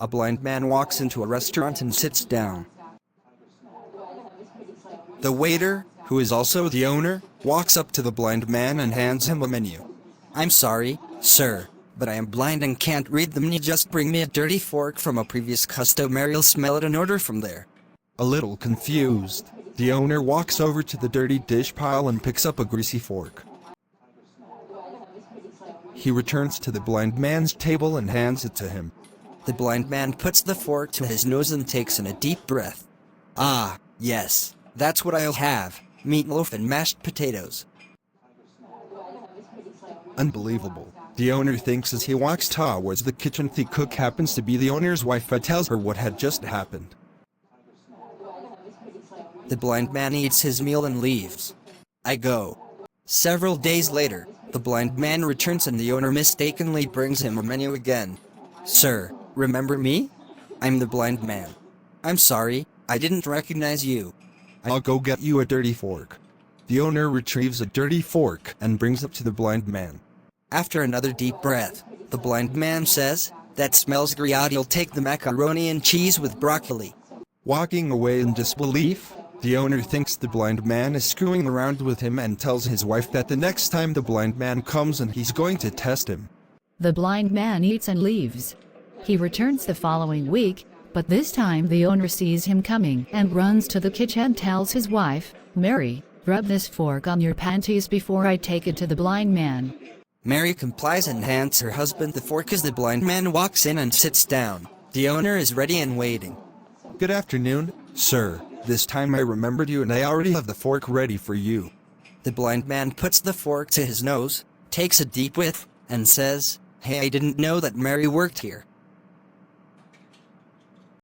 A blind man walks into a restaurant and sits down. The waiter, who is also the owner, walks up to the blind man and hands him a menu. "I'm sorry, sir, but I am blind and can't read the menu. Just bring me a dirty fork from a previous customer. I'll smell it and order from there." A little confused, the owner walks over to the dirty dish pile and picks up a greasy fork. He returns to the blind man's table and hands it to him. The blind man puts the fork to his nose and takes in a deep breath. "Ah, yes, that's what I'll have, meatloaf and mashed potatoes." Unbelievable, the owner thinks as he walks towards the kitchen. The cook happens to be the owner's wife and tells her what had just happened. The blind man eats his meal and leaves. I go. Several days later, the blind man returns and the owner mistakenly brings him a menu again. "Sir, remember me? I'm the blind man. I'm sorry, I didn't recognize you. I'll go get you a dirty fork." The owner retrieves a dirty fork and brings it to the blind man. After another deep breath, the blind man says, "That smells great. I'll take the macaroni and cheese with broccoli." Walking away in disbelief, the owner thinks the blind man is screwing around with him and tells his wife that the next time the blind man comes and he's going to test him. The blind man eats and leaves. He returns the following week, but this time the owner sees him coming and runs to the kitchen and tells his wife, "Mary, rub this fork on your panties before I take it to the blind man." Mary complies and hands her husband the fork as the blind man walks in and sits down. The owner is ready and waiting. "Good afternoon, sir. This time I remembered you and I already have the fork ready for you." The blind man puts the fork to his nose, takes a deep whiff, and says, "Hey, I didn't know that Mary worked here.